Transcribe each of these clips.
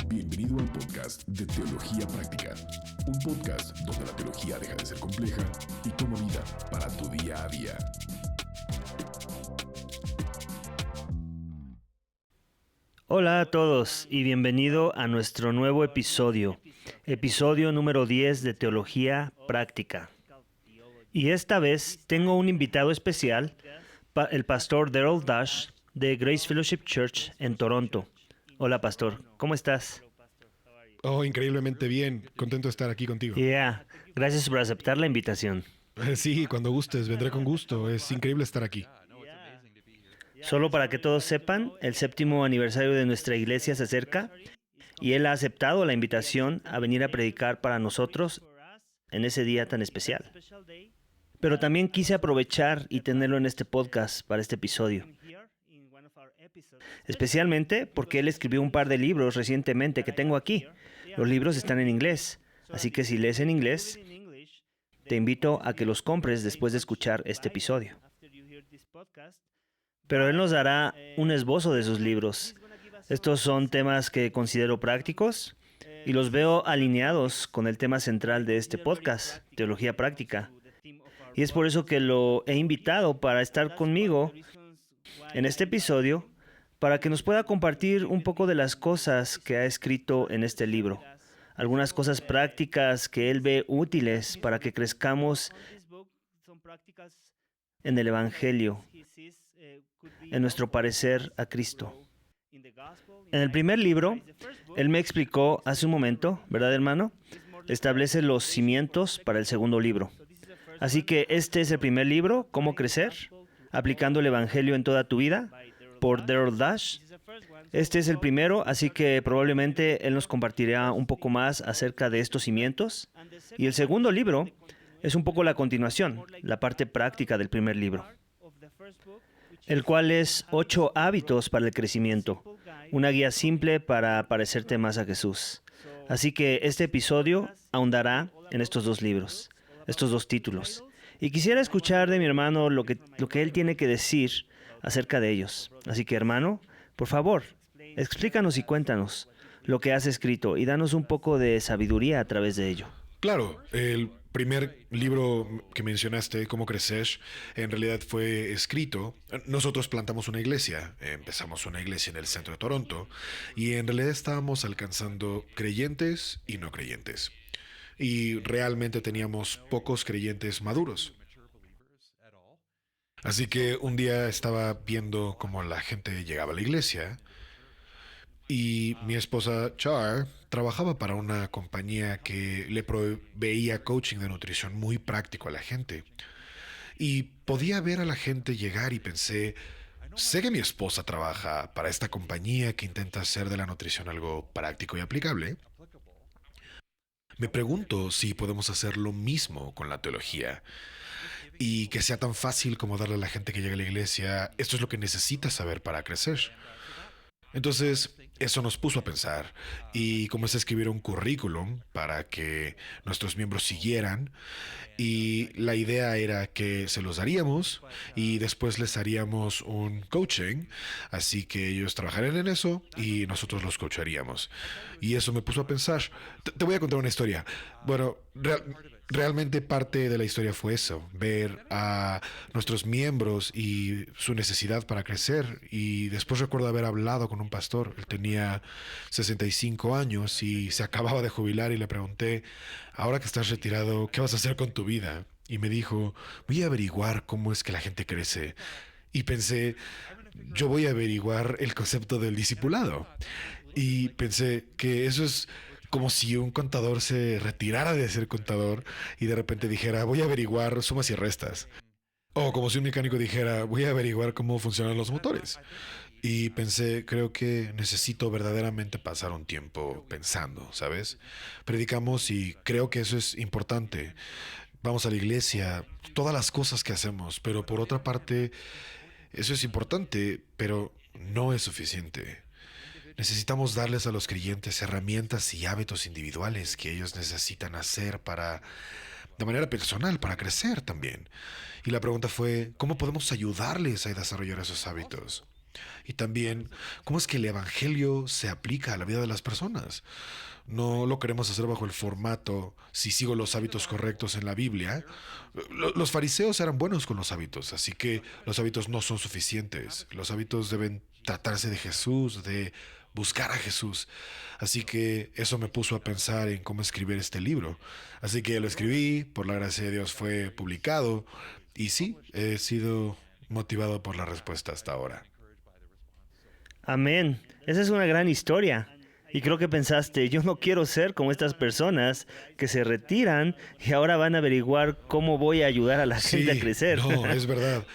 Bienvenido al podcast de Teología Práctica, un podcast donde la teología deja de ser compleja y toma vida para tu día a día. Hola a todos y bienvenido a nuestro nuevo episodio número 10 de Teología Práctica. Y esta vez tengo un invitado especial, el pastor Daryl Dash de Grace Fellowship Church en Toronto. Hola pastor, ¿cómo estás? Oh, increíblemente bien. Contento de estar aquí contigo. Gracias por aceptar la invitación. Sí, cuando gustes, vendré con gusto. Es increíble estar aquí. Solo para que todos sepan, el 7º aniversario de nuestra iglesia se acerca y él ha aceptado la invitación a venir a predicar para nosotros en ese día tan especial. Pero también quise aprovechar y tenerlo en este podcast para este episodio. Especialmente porque él escribió un par de libros recientemente que tengo aquí. Los libros están en inglés, así que si lees en inglés, te invito a que los compres después de escuchar este episodio. Pero él nos dará un esbozo de sus libros. Estos son temas que considero prácticos y los veo alineados con el tema central de este podcast, Teología Práctica. Y es por eso que lo he invitado para estar conmigo en este episodio, para que nos pueda compartir un poco de las cosas que ha escrito en este libro. Algunas cosas prácticas que él ve útiles para que crezcamos en el Evangelio, en nuestro parecer a Cristo. En el primer libro, él me explicó hace un momento, ¿verdad, hermano? Establece los cimientos para el segundo libro. Así que este es el primer libro, Cómo crecer, aplicando el Evangelio en toda tu vida, por Daryl Dash. Este es el primero, así que probablemente él nos compartirá un poco más acerca de estos cimientos. Y el segundo libro es un poco la continuación, la parte práctica del primer libro, el cual es 8 hábitos para el crecimiento, una guía simple para parecerte más a Jesús. Así que este episodio ahondará en estos dos libros, estos dos títulos. Y quisiera escuchar de mi hermano lo que él tiene que decir acerca de ellos. Así que, hermano, por favor, explícanos y cuéntanos lo que has escrito y danos un poco de sabiduría a través de ello. Claro, el primer libro que mencionaste, Cómo crecer, en realidad fue escrito. Nosotros plantamos una iglesia, empezamos una iglesia en el centro de Toronto, y en realidad estábamos alcanzando creyentes y no creyentes. Y realmente teníamos pocos creyentes maduros. Así que un día estaba viendo cómo la gente llegaba a la iglesia y mi esposa Char trabajaba para una compañía que le proveía coaching de nutrición muy práctico a la gente. Y podía ver a la gente llegar y pensé, sé que mi esposa trabaja para esta compañía que intenta hacer de la nutrición algo práctico y aplicable. Me pregunto si podemos hacer lo mismo con la teología. Y que sea tan fácil como darle a la gente que llega a la iglesia, esto es lo que necesitas saber para crecer. Entonces, eso nos puso a pensar y comencé a escribir un currículum para que nuestros miembros siguieran, y la idea era que se los daríamos y después les haríamos un coaching, así que ellos trabajarían en eso y nosotros los coacharíamos. Y eso me puso a pensar. Te voy a contar una historia. Bueno, realmente parte de la historia fue eso, ver a nuestros miembros y su necesidad para crecer. Y después recuerdo haber hablado con un pastor. Él tenía 65 años y se acababa de jubilar, y le pregunté, ahora que estás retirado, ¿qué vas a hacer con tu vida? Y me dijo, voy a averiguar cómo es que la gente crece. Y pensé, yo voy a averiguar el concepto del discipulado. Y pensé que eso es como si un contador se retirara de ser contador y de repente dijera, voy a averiguar sumas y restas. O como si un mecánico dijera, voy a averiguar cómo funcionan los motores. Y pensé, creo que necesito verdaderamente pasar un tiempo pensando, ¿sabes? Predicamos y creo que eso es importante. Vamos a la iglesia, todas las cosas que hacemos, pero por otra parte, eso es importante, pero no es suficiente. Necesitamos darles a los creyentes herramientas y hábitos individuales que ellos necesitan hacer para, de manera personal, para crecer también. Y la pregunta fue, ¿cómo podemos ayudarles a desarrollar esos hábitos? Y también, ¿cómo es que el Evangelio se aplica a la vida de las personas? No lo queremos hacer bajo el formato, si sigo los hábitos correctos en la Biblia. Los fariseos eran buenos con los hábitos, así que los hábitos no son suficientes. Los hábitos deben tratarse de Jesús, de buscar a Jesús. Así que eso me puso a pensar en cómo escribir este libro. Así que lo escribí, por la gracia de Dios fue publicado, y sí, he sido motivado por la respuesta hasta ahora. Amén. Esa es una gran historia. Y creo que pensaste, yo no quiero ser como estas personas que se retiran y ahora van a averiguar cómo voy a ayudar a la gente a crecer. No, es verdad.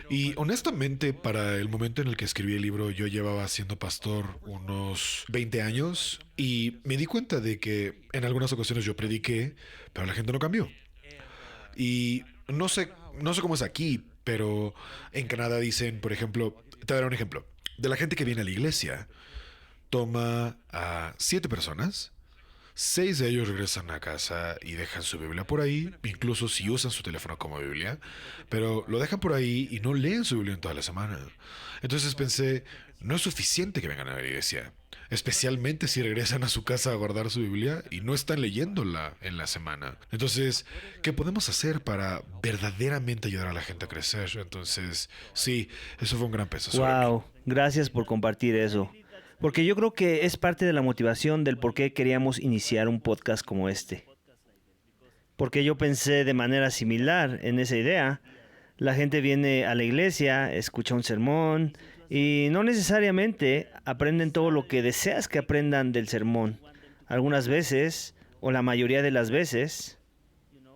Y honestamente, para el momento en el que escribí el libro, yo llevaba siendo pastor unos 20 años y me di cuenta de que en algunas ocasiones yo prediqué, pero la gente no cambió. Y no sé cómo es aquí, pero en Canadá dicen, por ejemplo, te daré un ejemplo, de la gente que viene a la iglesia, toma a 7 personas, 6 de ellos regresan a casa y dejan su Biblia por ahí, incluso si usan su teléfono como Biblia, pero lo dejan por ahí y no leen su Biblia en toda la semana. Entonces pensé, no es suficiente que vengan a la iglesia, especialmente si regresan a su casa a guardar su Biblia y no están leyéndola en la semana. Entonces, ¿qué podemos hacer para verdaderamente ayudar a la gente a crecer? Entonces, sí, eso fue un gran peso sobre mí. Wow, gracias por compartir eso. Porque yo creo que es parte de la motivación del por qué queríamos iniciar un podcast como este. Porque yo pensé de manera similar en esa idea. La gente viene a la iglesia, escucha un sermón y no necesariamente aprenden todo lo que deseas que aprendan del sermón. Algunas veces, o la mayoría de las veces,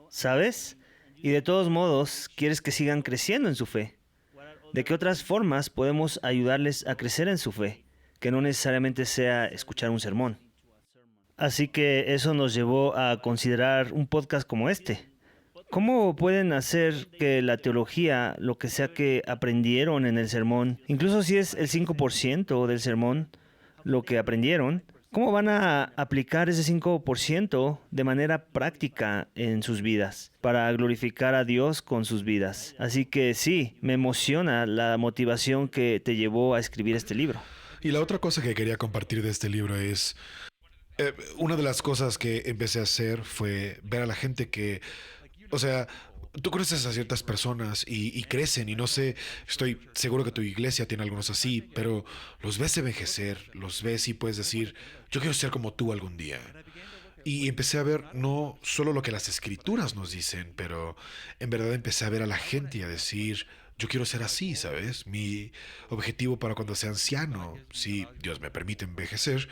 ¿sabes? Y de todos modos, quieres que sigan creciendo en su fe. ¿De qué otras formas podemos ayudarles a crecer en su fe? Que no necesariamente sea escuchar un sermón. Así que eso nos llevó a considerar un podcast como este. ¿Cómo pueden hacer que la teología, lo que sea que aprendieron en el sermón, incluso si es el 5% del sermón, lo que aprendieron, cómo van a aplicar ese 5% de manera práctica en sus vidas para glorificar a Dios con sus vidas? Así que sí, me emociona la motivación que te llevó a escribir este libro. Y la otra cosa que quería compartir de este libro es, una de las cosas que empecé a hacer fue ver a la gente que, o sea, tú conoces a ciertas personas y crecen y no sé, estoy seguro que tu iglesia tiene algunos así, pero los ves envejecer, los ves y puedes decir, yo quiero ser como tú algún día. Y empecé a ver no solo lo que las escrituras nos dicen, pero en verdad empecé a ver a la gente y a decir, yo quiero ser así, ¿sabes? Mi objetivo para cuando sea anciano, si Dios me permite envejecer,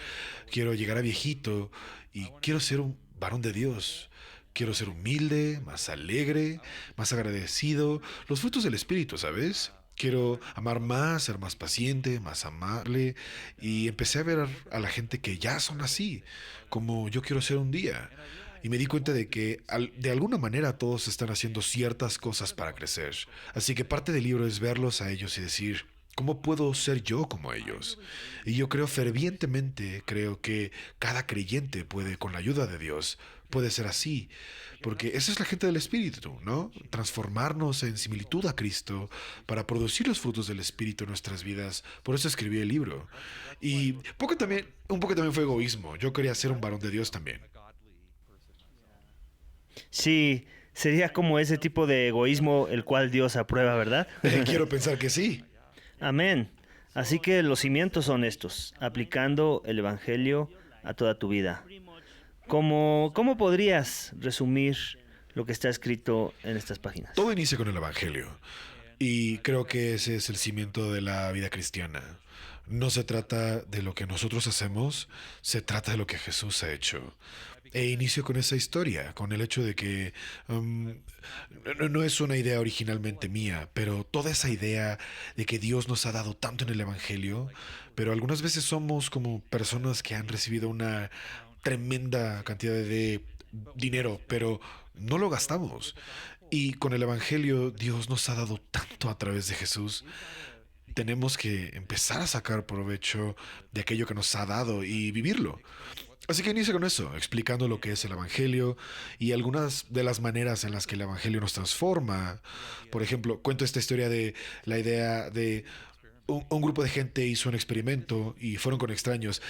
quiero llegar a viejito y quiero ser un varón de Dios. Quiero ser humilde, más alegre, más agradecido, los frutos del Espíritu, ¿sabes? Quiero amar más, ser más paciente, más amable. Y empecé a ver a la gente que ya son así, como yo quiero ser un día. Y me di cuenta de que de alguna manera todos están haciendo ciertas cosas para crecer. Así que parte del libro es verlos a ellos y decir, ¿cómo puedo ser yo como ellos? Y yo creo fervientemente, creo que cada creyente puede, con la ayuda de Dios, puede ser así. Porque esa es la gente del Espíritu, ¿no? Transformarnos en similitud a Cristo para producir los frutos del Espíritu en nuestras vidas. Por eso escribí el libro. Y un poco también fue egoísmo. Yo quería ser un varón de Dios también. Sí, sería como ese tipo de egoísmo el cual Dios aprueba, ¿verdad? Quiero pensar que sí. Amén. Así que los cimientos son estos, aplicando el Evangelio a toda tu vida. ¿Cómo podrías resumir lo que está escrito en estas páginas? Todo inicia con el Evangelio. Y creo que ese es el cimiento de la vida cristiana. No se trata de lo que nosotros hacemos, se trata de lo que Jesús ha hecho. E inicio con esa historia, con el hecho de que no es una idea originalmente mía, pero toda esa idea de que Dios nos ha dado tanto en el Evangelio, pero algunas veces somos como personas que han recibido una tremenda cantidad de dinero, pero no lo gastamos. Y con el Evangelio Dios nos ha dado tanto a través de Jesús. Tenemos que empezar a sacar provecho de aquello que nos ha dado y vivirlo. Así que inicio con eso, explicando lo que es el Evangelio y algunas de las maneras en las que el Evangelio nos transforma. Por ejemplo, cuento esta historia de la idea de un grupo de gente hizo un experimento y fueron con extraños.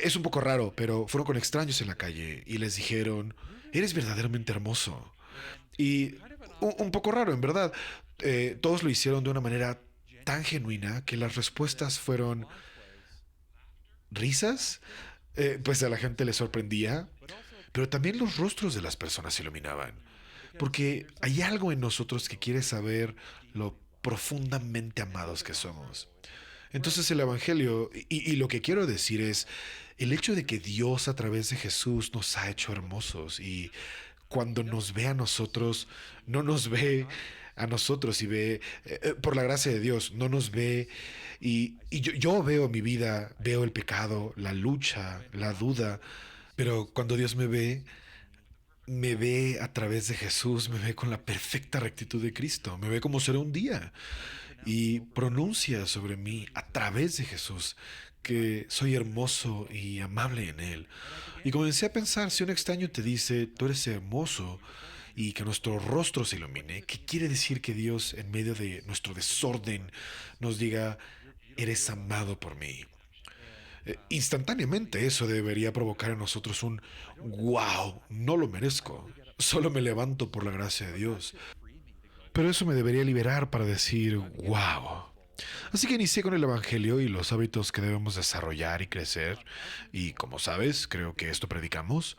Es un poco raro, pero fueron con extraños en la calle y les dijeron, eres verdaderamente hermoso. Y un poco raro, en verdad. Todos lo hicieron de una manera tan genuina que las respuestas fueron risas. Pues a la gente le sorprendía, pero también los rostros de las personas se iluminaban, porque hay algo en nosotros que quiere saber lo profundamente amados que somos. Entonces el Evangelio, y lo que quiero decir es, el hecho de que Dios a través de Jesús nos ha hecho hermosos y cuando nos ve a nosotros, no nos ve a nosotros y ve, por la gracia de Dios, no nos ve y yo veo mi vida, veo el pecado, la lucha, la duda, pero cuando Dios me ve a través de Jesús, me ve con la perfecta rectitud de Cristo, me ve como será un día y pronuncia sobre mí a través de Jesús que soy hermoso y amable en Él. Y comencé a pensar, si un extraño te dice, tú eres hermoso, y que nuestro rostro se ilumine, ¿qué quiere decir que Dios en medio de nuestro desorden nos diga, eres amado por mí? Instantáneamente eso debería provocar en nosotros un wow, no lo merezco, solo me levanto por la gracia de Dios. Pero eso me debería liberar para decir wow. Así que inicié con el Evangelio y los hábitos que debemos desarrollar y crecer. Y como sabes, creo que esto predicamos.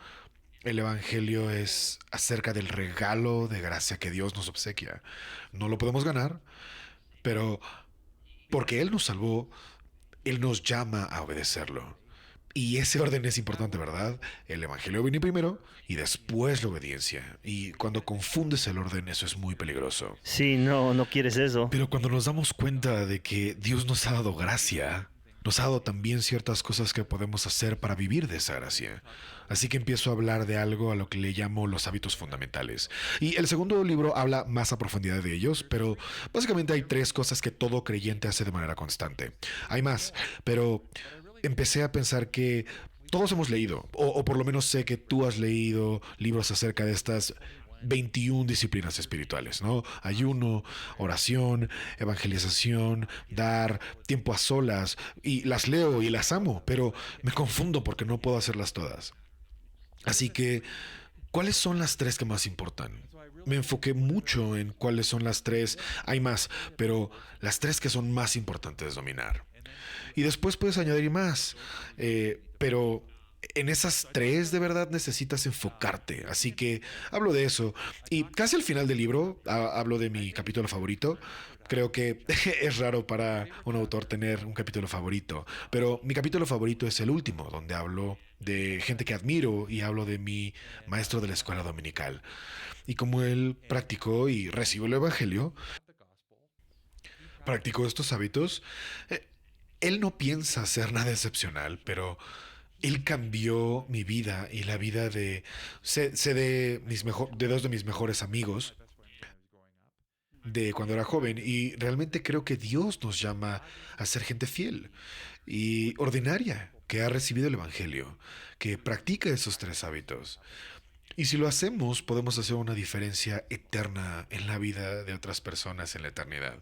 El Evangelio es acerca del regalo de gracia que Dios nos obsequia. No lo podemos ganar, pero porque Él nos salvó, Él nos llama a obedecerlo. Y ese orden es importante, ¿verdad? El Evangelio viene primero y después la obediencia. Y cuando confundes el orden, eso es muy peligroso. Sí, no, no quieres eso. Pero cuando nos damos cuenta de que Dios nos ha dado gracia, nos ha dado también ciertas cosas que podemos hacer para vivir de esa gracia. Así que empiezo a hablar de algo a lo que le llamo los hábitos fundamentales. Y el segundo libro habla más a profundidad de ellos, pero básicamente hay 3 cosas que todo creyente hace de manera constante. Hay más, pero empecé a pensar que todos hemos leído, o por lo menos sé que tú has leído libros acerca de estas 21 disciplinas espirituales, ¿no? Ayuno, oración, evangelización, dar, tiempo a solas, y las leo y las amo, pero me confundo porque no puedo hacerlas todas. Así que, ¿cuáles son las 3 que más importan? Me enfoqué mucho en cuáles son las 3, hay más, pero las 3 que son más importantes dominar. Y después puedes añadir más, pero en esas 3 de verdad necesitas enfocarte. Así que hablo de eso. Y casi al final del libro hablo de mi capítulo favorito. Creo que es raro para un autor tener un capítulo favorito, pero mi capítulo favorito es el último, donde hablo de gente que admiro y hablo de mi maestro de la escuela dominical. Y como él practicó y recibió el evangelio, practicó estos hábitos, él no piensa hacer nada excepcional, pero él cambió mi vida y la vida de, sé de 2 de mis mejores amigos de cuando era joven y realmente creo que Dios nos llama a ser gente fiel y ordinaria que ha recibido el Evangelio, que practica esos 3 hábitos. Y si lo hacemos, podemos hacer una diferencia eterna en la vida de otras personas en la eternidad.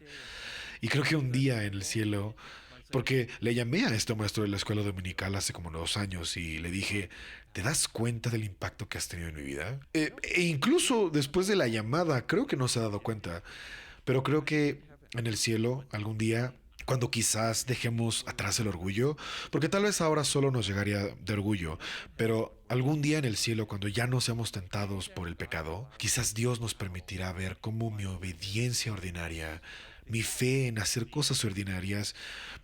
Y creo que un día en el cielo, porque le llamé a este maestro de la escuela dominical hace como 2 años y le dije, ¿te das cuenta del impacto que has tenido en mi vida? E incluso después de la llamada, creo que no se ha dado cuenta, pero creo que en el cielo algún día cuando quizás dejemos atrás el orgullo, porque tal vez ahora solo nos llegaría de orgullo, pero algún día en el cielo, cuando ya no seamos tentados por el pecado, quizás Dios nos permitirá ver cómo mi obediencia ordinaria, mi fe en hacer cosas ordinarias,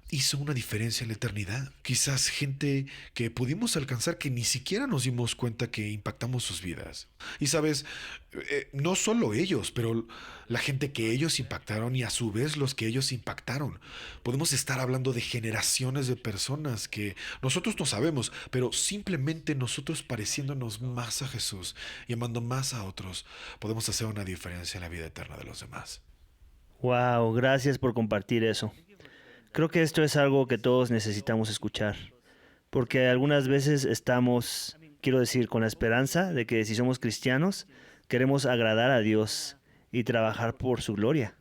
hizo una diferencia en la eternidad. Quizás gente que pudimos alcanzar que ni siquiera nos dimos cuenta que impactamos sus vidas. Y sabes, no solo ellos, pero la gente que ellos impactaron y a su vez los que ellos impactaron. Podemos estar hablando de generaciones de personas que nosotros no sabemos, pero simplemente nosotros pareciéndonos más a Jesús y amando más a otros, podemos hacer una diferencia en la vida eterna de los demás. Wow, gracias por compartir eso. Creo que esto es algo que todos necesitamos escuchar, porque algunas veces estamos, quiero decir, con la esperanza de que si somos cristianos, queremos agradar a Dios y trabajar por su gloria.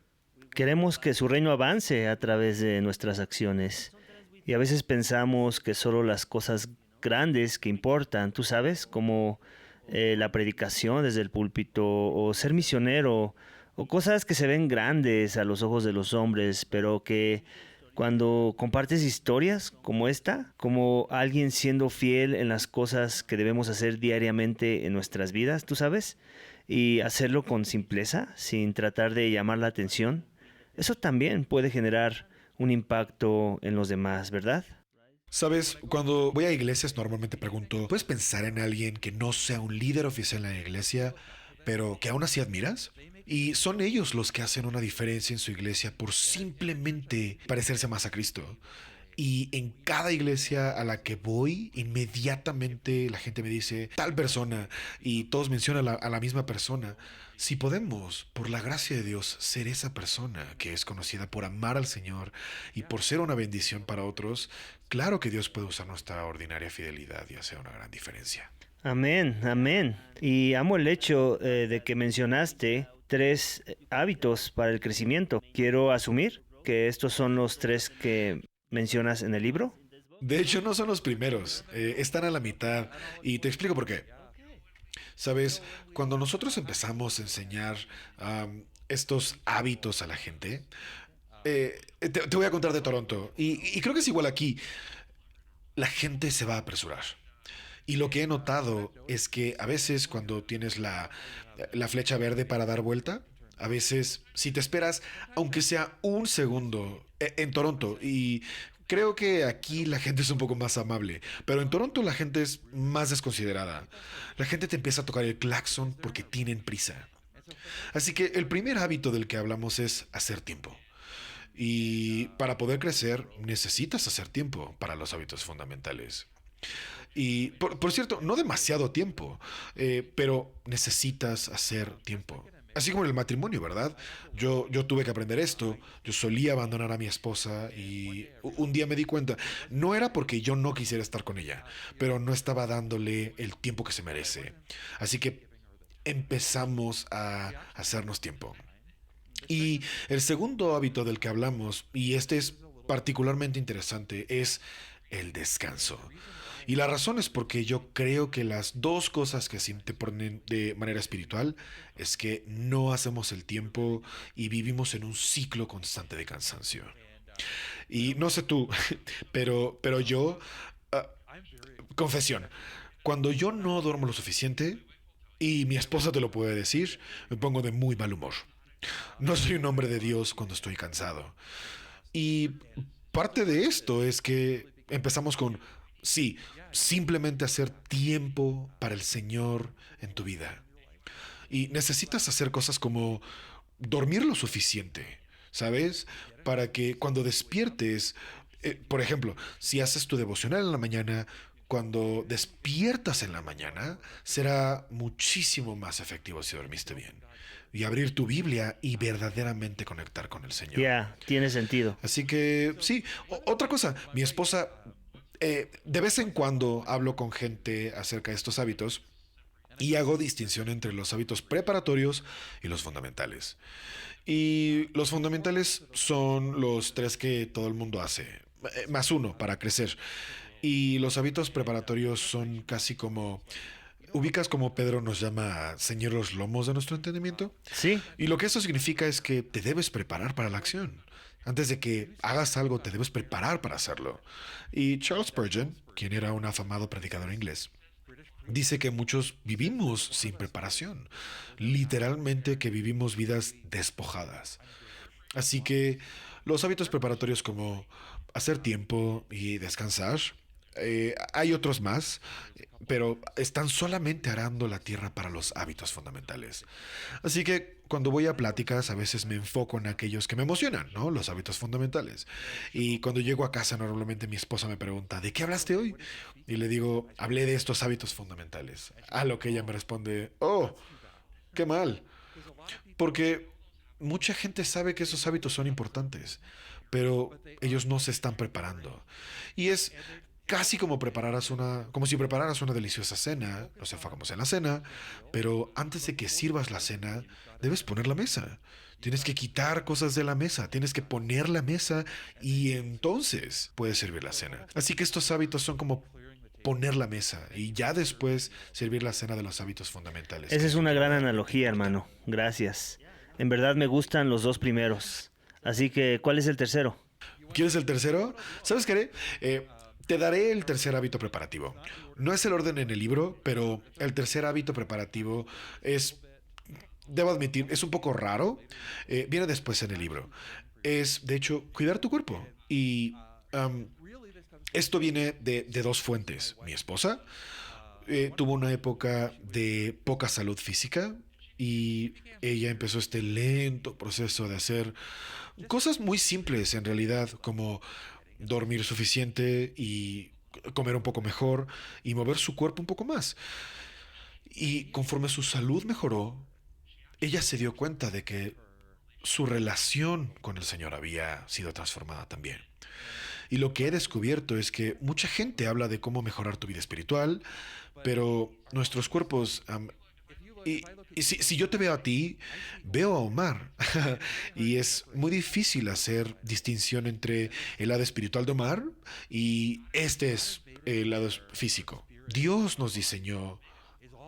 Queremos que su reino avance a través de nuestras acciones. Y a veces pensamos que solo las cosas grandes que importan, tú sabes, como la predicación desde el púlpito o ser misionero, o cosas que se ven grandes a los ojos de los hombres, pero que cuando compartes historias como esta, como alguien siendo fiel en las cosas que debemos hacer diariamente en nuestras vidas, tú sabes, y hacerlo con simpleza, sin tratar de llamar la atención, eso también puede generar un impacto en los demás, ¿verdad? Sabes, cuando voy a iglesias normalmente pregunto, ¿puedes pensar en alguien que no sea un líder oficial en la iglesia, pero que aún así admiras? Y son ellos los que hacen una diferencia en su iglesia por simplemente parecerse más a Cristo. Y en cada iglesia a la que voy, inmediatamente la gente me dice, tal persona, y todos mencionan a la misma persona. Si podemos, por la gracia de Dios, ser esa persona que es conocida por amar al Señor y por ser una bendición para otros, claro que Dios puede usar nuestra ordinaria fidelidad y hacer una gran diferencia. Amén, amén. Y amo el hecho de que mencionaste 3 hábitos para el crecimiento. Quiero asumir que estos son los 3 que mencionas en el libro. De hecho, no son los primeros, están a la mitad y te explico por qué. Sabes, cuando nosotros empezamos a enseñar estos hábitos a la gente, te voy a contar de Toronto y creo que es igual aquí, la gente se va a apresurar. Y lo que he notado es que a veces cuando tienes la flecha verde para dar vuelta, a veces si te esperas, aunque sea un segundo, en Toronto, y creo que aquí la gente es un poco más amable, pero en Toronto la gente es más desconsiderada. La gente te empieza a tocar el claxon porque tienen prisa. Así que el primer hábito del que hablamos es hacer tiempo. Y para poder crecer necesitas hacer tiempo para los hábitos fundamentales. Y por cierto, no demasiado tiempo, pero necesitas hacer tiempo. Así como en el matrimonio, ¿verdad? Yo tuve que aprender esto. Yo solía abandonar a mi esposa y un día me di cuenta. No era porque yo no quisiera estar con ella, pero no estaba dándole el tiempo que se merece. Así que empezamos a hacernos tiempo. Y el segundo hábito del que hablamos, y este es particularmente interesante, es el descanso. Y la razón es porque yo creo que las dos cosas que sí te ponen de manera espiritual es que no hacemos el tiempo y vivimos en un ciclo constante de cansancio. Y no sé tú, pero yo, ah, confesión, cuando yo no duermo lo suficiente, y mi esposa te lo puede decir, me pongo de muy mal humor. No soy un hombre de Dios cuando estoy cansado. Y parte de esto es que empezamos con, sí, simplemente hacer tiempo para el Señor en tu vida. Y necesitas hacer cosas como dormir lo suficiente, ¿sabes? Para que cuando despiertes, por ejemplo, si haces tu devocional en la mañana, cuando despiertas en la mañana, será muchísimo más efectivo si dormiste bien. Y abrir tu Biblia y verdaderamente conectar con el Señor. Ya, tiene sentido. Así que, sí, otra cosa, mi esposa, de vez en cuando hablo con gente acerca de estos hábitos y hago distinción entre los hábitos preparatorios y los fundamentales. Y los fundamentales son los 3 que todo el mundo hace, más uno para crecer. Y los hábitos preparatorios son casi como... ¿Ubicas como Pedro nos llama a ceñir los lomos de nuestro entendimiento? Sí, Y lo que eso significa es que te debes preparar para la acción. Antes de que hagas algo, te debes preparar para hacerlo. Y Charles Spurgeon, quien era un afamado predicador inglés, dice que muchos vivimos sin preparación. Literalmente que vivimos vidas despojadas. Así que los hábitos preparatorios como hacer tiempo y descansar, hay otros más, pero están solamente arando la tierra para los hábitos fundamentales. Así que cuando voy a pláticas a veces me enfoco en aquellos que me emocionan, ¿no? Los hábitos fundamentales. Y cuando llego a casa normalmente mi esposa me pregunta, ¿de qué hablaste hoy? Y le digo, hablé de estos hábitos fundamentales. A lo que ella me responde, oh, qué mal. Porque mucha gente sabe que esos hábitos son importantes, pero ellos no se están preparando. Y es casi como como si prepararas una deliciosa cena. Nos enfocamos en la cena, pero antes de que sirvas la cena, debes poner la mesa. Tienes que quitar cosas de la mesa, tienes que poner la mesa y entonces puedes servir la cena. Así que estos hábitos son como poner la mesa y ya después servir la cena de los hábitos fundamentales. Esa es una gran analogía, hermano. Gracias. En verdad me gustan los dos primeros. Así que, ¿cuál es el tercero? ¿Quieres el tercero? ¿Sabes qué haré? Te daré el tercer hábito preparativo. No es el orden en el libro, pero el tercer hábito preparativo es, debo admitir, es un poco raro. Viene después en el libro. Es, de hecho, cuidar tu cuerpo. Y esto viene de dos fuentes. Mi esposa tuvo una época de poca salud física y ella empezó este lento proceso de hacer cosas muy simples en realidad, como dormir suficiente y comer un poco mejor y mover su cuerpo un poco más. Y conforme su salud mejoró, ella se dio cuenta de que su relación con el Señor había sido transformada también. Y lo que he descubierto es que mucha gente habla de cómo mejorar tu vida espiritual, pero nuestros cuerpos... y si yo te veo a ti, veo a Omar. Y es muy difícil hacer distinción entre el lado espiritual de Omar y este es el lado físico. Dios nos diseñó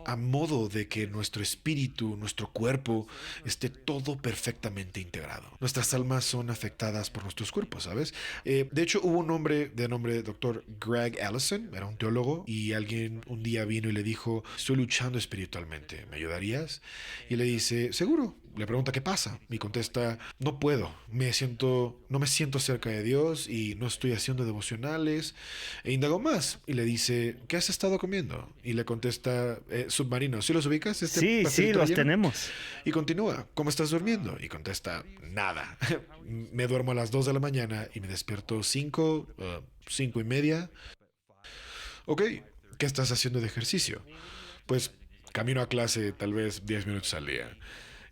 a modo de que nuestro espíritu, nuestro cuerpo, esté todo perfectamente integrado. Nuestras almas son afectadas por nuestros cuerpos, ¿sabes? De hecho, hubo un hombre de nombre Dr. Greg Allison, era un teólogo, y alguien un día vino y le dijo, estoy luchando espiritualmente, ¿me ayudarías? Y le dice, seguro. Le pregunta qué pasa y contesta, no puedo, no me siento cerca de Dios y no estoy haciendo devocionales. E indagó más y le dice, ¿qué has estado comiendo? Y le contesta, submarinos. ¿Sí los ubicas? Sí, los relleno? tenemos. Y continúa, ¿cómo estás durmiendo? Y contesta, nada. Me duermo a las 2 de la mañana y me despierto 5:30. Ok, ¿qué estás haciendo de ejercicio? Pues camino a clase tal vez 10 minutos al día.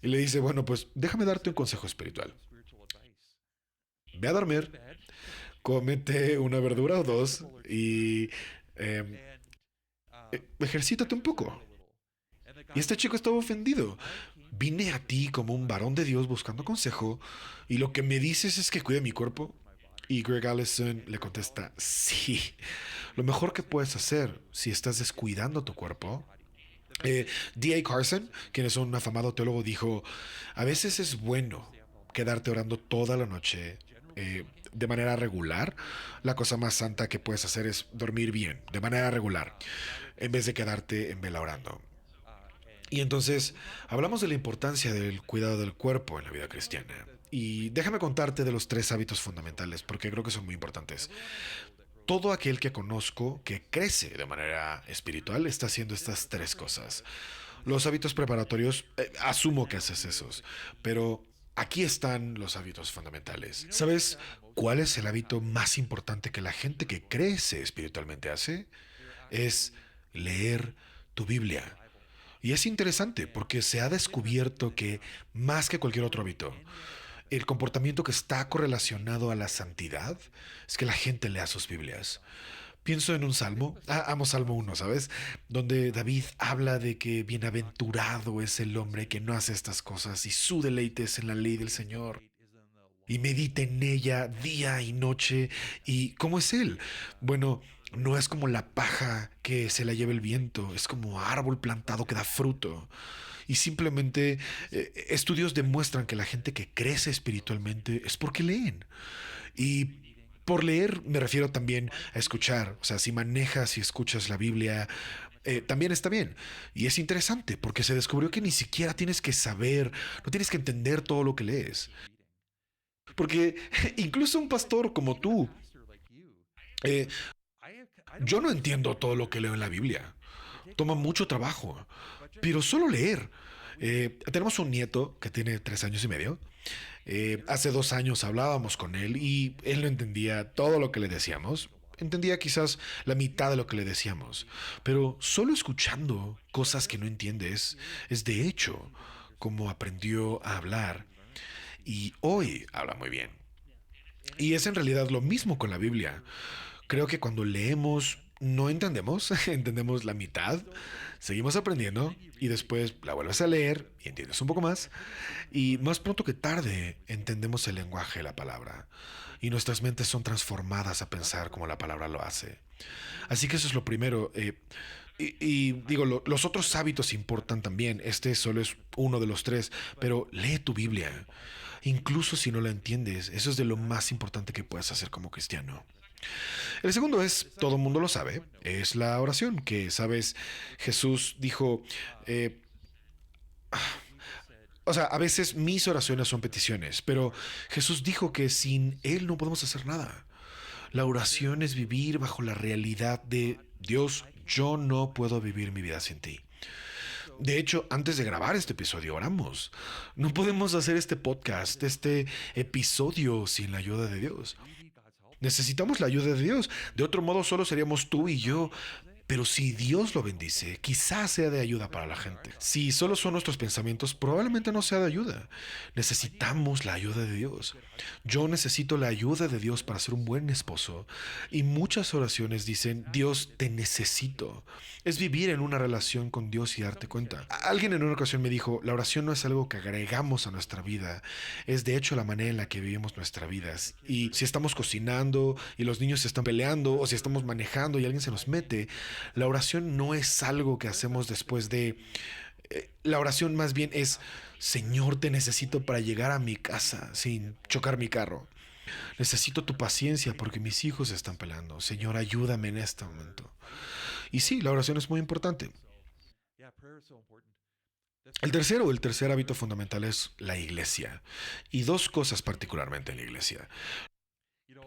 Y le dice, bueno, pues déjame darte un consejo espiritual. Ve a dormir, cómete una verdura o dos y ejercítate un poco. Y este chico estaba ofendido. Vine a ti como un varón de Dios buscando consejo y lo que me dices es que cuide mi cuerpo. Y Greg Allison le contesta, sí, lo mejor que puedes hacer si estás descuidando tu cuerpo. D.A. Carson, quien es un afamado teólogo, dijo, a veces es bueno quedarte orando toda la noche de manera regular. La cosa más santa que puedes hacer es dormir bien, de manera regular, en vez de quedarte en vela orando. Y entonces hablamos de la importancia del cuidado del cuerpo en la vida cristiana. Y déjame contarte de los 3 hábitos fundamentales, porque creo que son muy importantes. Todo aquel que conozco que crece de manera espiritual está haciendo estas 3 cosas. Los hábitos preparatorios, asumo que haces esos, pero aquí están los hábitos fundamentales. ¿Sabes cuál es el hábito más importante que la gente que crece espiritualmente hace? Es leer tu Biblia. Y es interesante porque se ha descubierto que más que cualquier otro hábito, el comportamiento que está correlacionado a la santidad es que la gente lea sus Biblias. Pienso en un salmo, amo Salmo 1, ¿sabes? Donde David habla de que bienaventurado es el hombre que no hace estas cosas y su deleite es en la ley del Señor. Y medita en ella día y noche. ¿Y cómo es él? Bueno, no es como la paja que se la lleva el viento, es como árbol plantado que da fruto. Y simplemente estudios demuestran que la gente que crece espiritualmente es porque leen. Y por leer me refiero también a escuchar. O sea, si manejas y escuchas la Biblia, también está bien. Y es interesante porque se descubrió que ni siquiera tienes que saber, no tienes que entender todo lo que lees. Porque incluso un pastor como tú, eh, yo no entiendo todo lo que leo en la Biblia. Toma mucho trabajo, pero solo leer. Tenemos un nieto que tiene 3 años y medio. Hace 2 años hablábamos con él y él no entendía todo lo que le decíamos. Entendía quizás la mitad de lo que le decíamos, pero solo escuchando cosas que no entiendes es de hecho como aprendió a hablar y hoy habla muy bien. Y es en realidad lo mismo con la Biblia. Creo que cuando leemos no entendemos, entendemos la mitad, seguimos aprendiendo y después la vuelves a leer y entiendes un poco más y más pronto que tarde entendemos el lenguaje de la palabra y nuestras mentes son transformadas a pensar como la palabra lo hace. Así que eso es lo primero. Digo, los otros hábitos importan también. Este solo es uno de los tres, pero lee tu Biblia. Incluso si no la entiendes, eso es de lo más importante que puedes hacer como cristiano. El segundo es, todo el mundo lo sabe, es la oración, que, sabes, Jesús dijo, o sea, a veces mis oraciones son peticiones, pero Jesús dijo que sin Él no podemos hacer nada. La oración es vivir bajo la realidad de Dios, yo no puedo vivir mi vida sin ti. De hecho, antes de grabar este episodio, oramos. No podemos hacer este podcast, este episodio sin la ayuda de Dios. Necesitamos la ayuda de Dios. De otro modo, solo seríamos tú y yo. Pero si Dios lo bendice, quizás sea de ayuda para la gente. Si solo son nuestros pensamientos, probablemente no sea de ayuda. Necesitamos la ayuda de Dios. Yo necesito la ayuda de Dios para ser un buen esposo. Y muchas oraciones dicen, Dios, te necesito. Es vivir en una relación con Dios y darte cuenta. Alguien en una ocasión me dijo, la oración no es algo que agregamos a nuestra vida. Es de hecho la manera en la que vivimos nuestras vidas. Y si estamos cocinando y los niños se están peleando, o si estamos manejando y alguien se nos mete, la oración no es algo que hacemos después de... La oración más bien es, Señor, te necesito para llegar a mi casa sin chocar mi carro. Necesito tu paciencia porque mis hijos están peleando. Señor, ayúdame en este momento. Y sí, la oración es muy importante. El tercer hábito fundamental es la iglesia. Y dos cosas particularmente en la iglesia.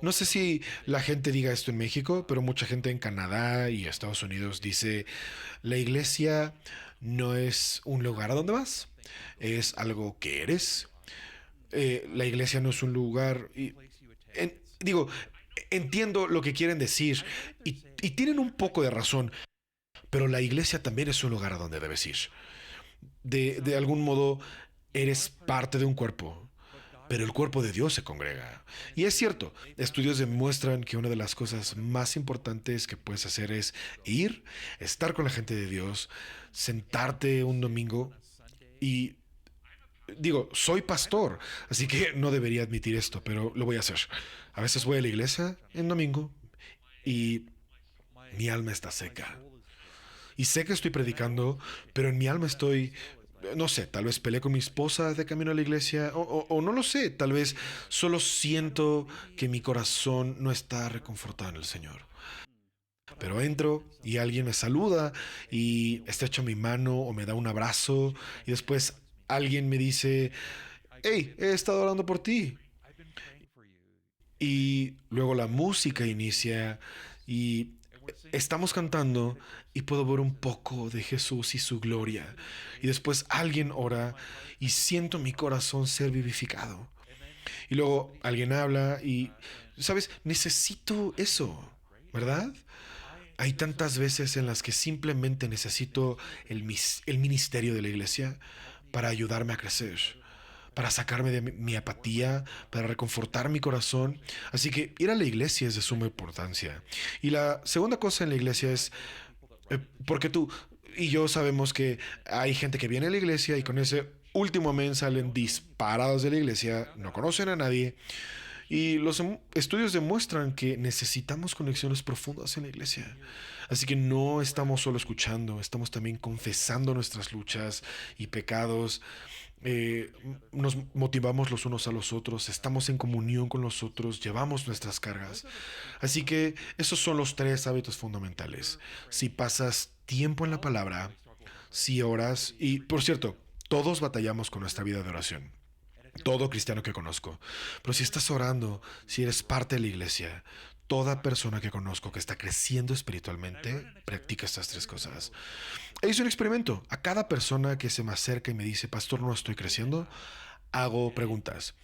No sé si la gente diga esto en México, pero mucha gente en Canadá y Estados Unidos dice, la iglesia no es un lugar a donde vas, es algo que eres. La iglesia no es un lugar... digo, entiendo lo que quieren decir y tienen un poco de razón, pero la iglesia también es un lugar a donde debes ir. De algún modo, eres parte de un cuerpo. Pero el cuerpo de Dios se congrega. Y es cierto, estudios demuestran que una de las cosas más importantes que puedes hacer es ir, estar con la gente de Dios, sentarte un domingo y... Digo, soy pastor, así que no debería admitir esto, pero lo voy a hacer. A veces voy a la iglesia en domingo y mi alma está seca. Y sé que estoy predicando, pero en mi alma estoy... No sé, tal vez peleé con mi esposa de camino a la iglesia, o no lo sé, tal vez solo siento que mi corazón no está reconfortado en el Señor. Pero entro y alguien me saluda y estrecha mi mano o me da un abrazo y después alguien me dice, hey, he estado orando por ti. Y luego la música inicia y estamos cantando y puedo ver un poco de Jesús y su gloria. Y después alguien ora y siento mi corazón ser vivificado. Y luego alguien habla y, ¿sabes? Necesito eso, ¿verdad? Hay tantas veces en las que simplemente necesito el ministerio de la iglesia para ayudarme a crecer, para sacarme de mi apatía, para reconfortar mi corazón. Así que ir a la iglesia es de suma importancia. Y la segunda cosa en la iglesia es, porque tú y yo sabemos que hay gente que viene a la iglesia y con ese último amén salen disparados de la iglesia, no conocen a nadie Y los estudios demuestran que necesitamos conexiones profundas en la iglesia. Así que no estamos solo escuchando, estamos también confesando nuestras luchas y pecados. Nos motivamos los unos a los otros, estamos en comunión con los otros, llevamos nuestras cargas. Así que esos son los 3 hábitos fundamentales. Si pasas tiempo en la palabra, si oras, y por cierto, todos batallamos con nuestra vida de oración. Todo cristiano que conozco. Pero si estás orando, si eres parte de la iglesia, toda persona que conozco que está creciendo espiritualmente practica estas 3 cosas. Hice un experimento. A cada persona que se me acerca y me dice, pastor, no estoy creciendo, hago preguntas.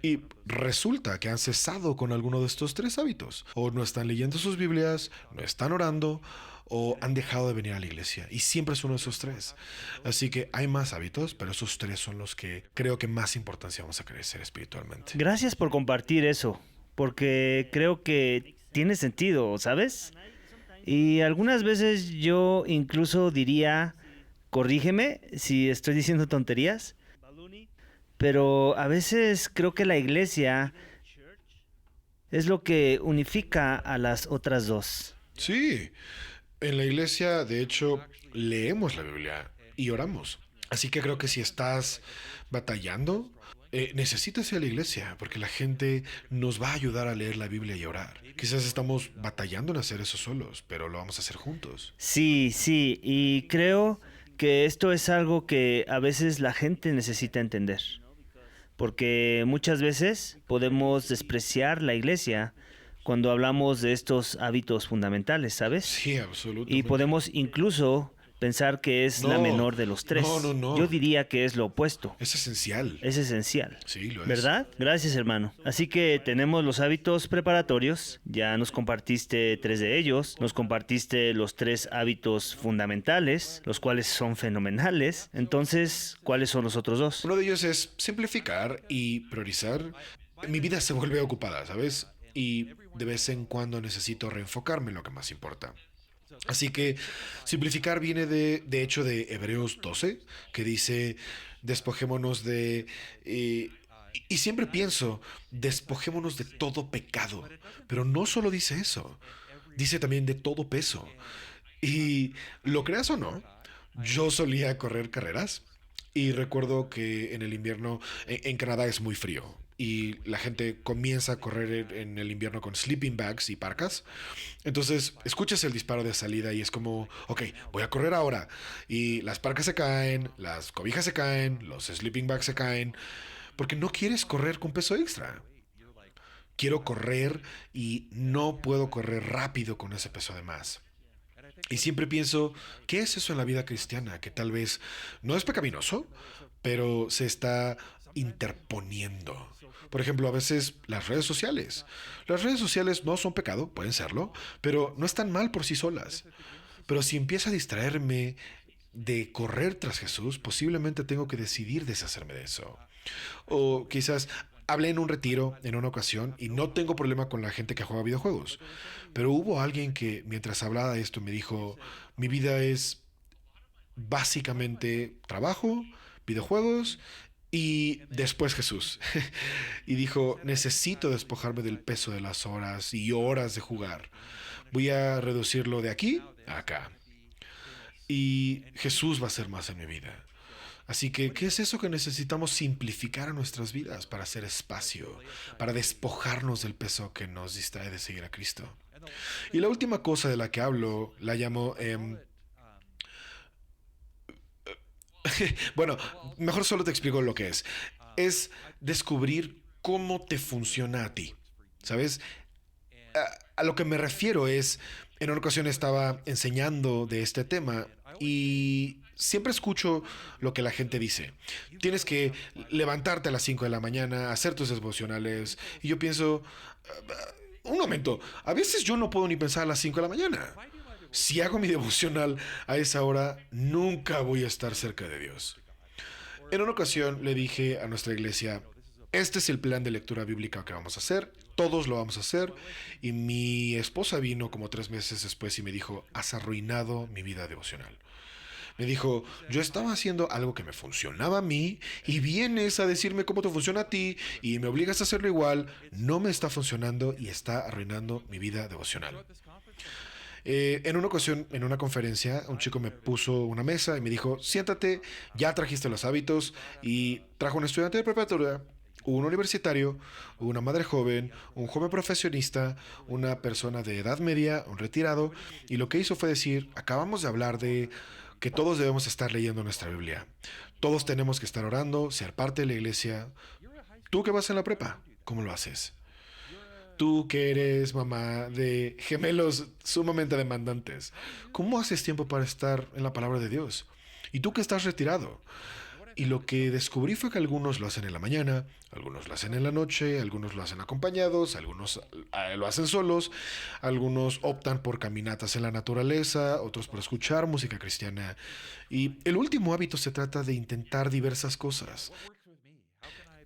Y resulta que han cesado con alguno de estos 3 hábitos. O no están leyendo sus Biblias, no están orando, o han dejado de venir a la iglesia. Y siempre es uno de esos 3. Así que hay más hábitos, pero esos 3 son los que creo que más importancia vamos a crecer espiritualmente. Gracias por compartir eso, porque creo que tiene sentido, ¿sabes? Y algunas veces yo incluso diría, corrígeme si estoy diciendo tonterías, pero a veces creo que la iglesia es lo que unifica a las otras 2. Sí, en la iglesia, de hecho, leemos la Biblia y oramos. Así que creo que si estás batallando, necesitas ir a la iglesia, porque la gente nos va a ayudar a leer la Biblia y a orar. Quizás estamos batallando en hacer eso solos, pero lo vamos a hacer juntos. Sí, y creo que esto es algo que a veces la gente necesita entender, porque muchas veces podemos despreciar la iglesia cuando hablamos de estos hábitos fundamentales, ¿sabes? Sí, absolutamente. Y podemos incluso pensar que es la menor de los 3. No. Yo diría que es lo opuesto. Es esencial. Es esencial. Sí, lo es. ¿Verdad? Gracias, hermano. Así que tenemos los hábitos preparatorios. Ya nos compartiste 3 de ellos. Nos compartiste los 3 hábitos fundamentales, los cuales son fenomenales. Entonces, ¿cuáles son los otros 2? Uno de ellos es simplificar y priorizar. Mi vida se vuelve ocupada, ¿sabes? Y de vez en cuando necesito reenfocarme en lo que más importa. Así que simplificar viene de hecho de Hebreos 12, que dice, despojémonos de... y siempre pienso, despojémonos de todo pecado. Pero no solo dice eso, dice también de todo peso. Y lo creas o no, yo solía correr carreras y recuerdo que en el invierno, en Canadá es muy frío. Y la gente comienza a correr en el invierno con sleeping bags y parcas. Entonces escuchas el disparo de salida y es como, ok, voy a correr ahora. Y las parcas se caen, las cobijas se caen, los sleeping bags se caen, porque no quieres correr con peso extra. Quiero correr y no puedo correr rápido con ese peso de más. Y siempre pienso, ¿qué es eso en la vida cristiana? Que tal vez no es pecaminoso, pero se está interponiendo. Por ejemplo, a veces las redes sociales. Las redes sociales no son pecado, pueden serlo, pero no están mal por sí solas. Pero si empieza a distraerme de correr tras Jesús, posiblemente tengo que decidir deshacerme de eso. O quizás hablé en un retiro en una ocasión y no tengo problema con la gente que juega videojuegos. Pero hubo alguien que mientras hablaba de esto me dijo, mi vida es básicamente trabajo, videojuegos y después Jesús. Y dijo, necesito despojarme del peso de las horas y horas de jugar. Voy a reducirlo de aquí a acá. Y Jesús va a ser más en mi vida. Así que, ¿qué es eso que necesitamos simplificar en nuestras vidas para hacer espacio, para despojarnos del peso que nos distrae de seguir a Cristo? Y la última cosa de la que hablo, la llamo... bueno, mejor solo te explico lo que es. Es descubrir cómo te funciona a ti, ¿sabes? A lo que me refiero es, en una ocasión estaba enseñando de este tema y siempre escucho lo que la gente dice. Tienes que levantarte a las 5 de la mañana, hacer tus devocionales. Y yo pienso, un momento, a veces yo no puedo ni pensar a las 5 de la mañana. Si hago mi devocional a esa hora, nunca voy a estar cerca de Dios. En una ocasión le dije a nuestra iglesia, este es el plan de lectura bíblica que vamos a hacer, todos lo vamos a hacer, y mi esposa vino como 3 meses después y me dijo, has arruinado mi vida devocional. Me dijo, yo estaba haciendo algo que me funcionaba a mí y vienes a decirme cómo te funciona a ti y me obligas a hacerlo igual. No me está funcionando y está arruinando mi vida devocional. En una ocasión, en una conferencia, un chico me puso una mesa y me dijo, siéntate, ya trajiste los hábitos, y trajo un estudiante de preparatoria, un universitario, una madre joven, un joven profesionista, una persona de edad media, un retirado, y lo que hizo fue decir, acabamos de hablar de que todos debemos estar leyendo nuestra Biblia. Todos tenemos que estar orando, ser parte de la iglesia. Tú que vas en la prepa, ¿cómo lo haces? Tú que eres mamá de gemelos sumamente demandantes, ¿cómo haces tiempo para estar en la palabra de Dios? Y tú que estás retirado. Y lo que descubrí fue que algunos lo hacen en la mañana, algunos lo hacen en la noche, algunos lo hacen acompañados, algunos lo hacen solos, algunos optan por caminatas en la naturaleza, otros por escuchar música cristiana. Y el último hábito se trata de intentar diversas cosas.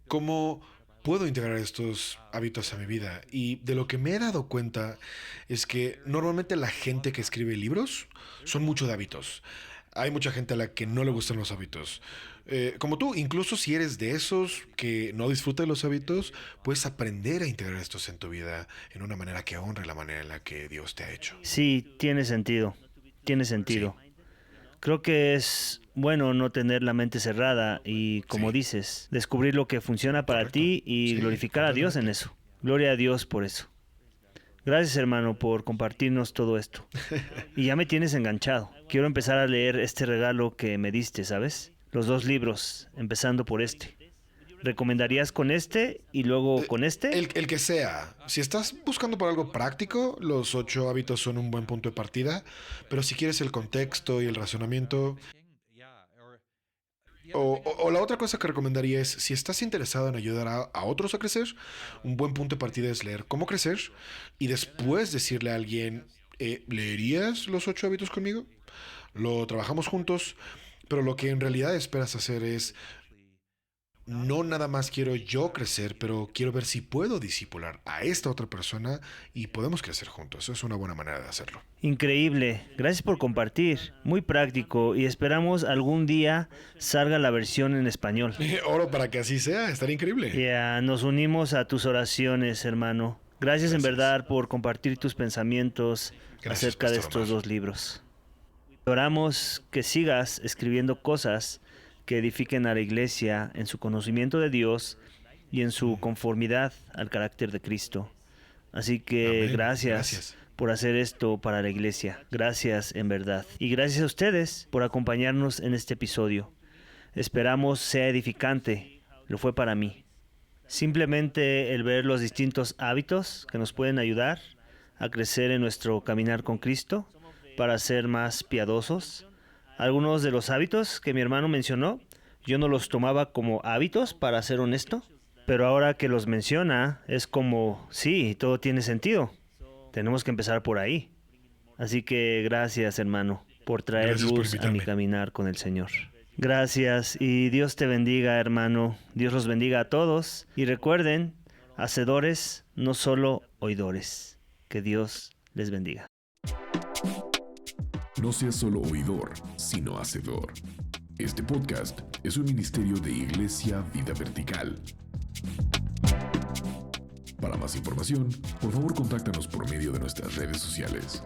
¿Cómo puedo integrar estos hábitos a mi vida? Y de lo que me he dado cuenta es que normalmente la gente que escribe libros son mucho de hábitos. Hay mucha gente a la que no le gustan los hábitos. Como tú, incluso si eres de esos que no disfruta de los hábitos, puedes aprender a integrar estos en tu vida en una manera que honre la manera en la que Dios te ha hecho. Sí, tiene sentido. Tiene sentido. Sí. Creo que es bueno no tener la mente cerrada y, como Sí. dices, descubrir lo que funciona para Correcto. ti y Sí, glorificar a Dios en completamente. eso. Gloria a Dios por eso. Gracias, hermano, por compartirnos todo esto. Y ya me tienes enganchado. Quiero empezar a leer este regalo que me diste, ¿sabes? Los 2 libros, empezando por este. ¿Recomendarías con este y luego con este? El que sea. Si estás buscando por algo práctico, los 8 hábitos son un buen punto de partida. Pero si quieres el contexto y el razonamiento, o la otra cosa que recomendaría es, si estás interesado en ayudar a otros a crecer, un buen punto de partida es leer Cómo crecer y después decirle a alguien, ¿leerías los 8 hábitos conmigo? Lo trabajamos juntos, pero lo que en realidad esperas hacer es, no nada más quiero yo crecer, pero quiero ver si puedo discipular a esta otra persona y podemos crecer juntos. Eso es una buena manera de hacerlo. Increíble. Gracias por compartir. Muy práctico y esperamos algún día salga la versión en español. Oro para que así sea, estaría increíble. Ya, nos unimos a tus oraciones, hermano. Gracias en Gracias. verdad por compartir tus pensamientos Gracias, acerca de Pastor estos Omar. 2 libros. Oramos que sigas escribiendo cosas que edifiquen a la iglesia en su conocimiento de Dios y en su conformidad al carácter de Cristo. Así que Amén. gracias por hacer esto para la iglesia. Gracias en verdad. Y gracias a ustedes por acompañarnos en este episodio. Esperamos sea edificante. Lo fue para mí. Simplemente el ver los distintos hábitos que nos pueden ayudar a crecer en nuestro caminar con Cristo para ser más piadosos. Algunos de los hábitos que mi hermano mencionó, yo no los tomaba como hábitos, para ser honesto, pero ahora que los menciona, es como, sí, todo tiene sentido. Tenemos que empezar por ahí. Así que gracias, hermano, por traer Gracias por luz a mi invitarme. caminar con el Señor. Gracias y Dios te bendiga, hermano. Dios los bendiga a todos. Y recuerden, hacedores, no solo oidores. Que Dios les bendiga. No seas solo oidor, sino hacedor. Este podcast es un ministerio de Iglesia Vida Vertical. Para más información, por favor contáctanos por medio de nuestras redes sociales.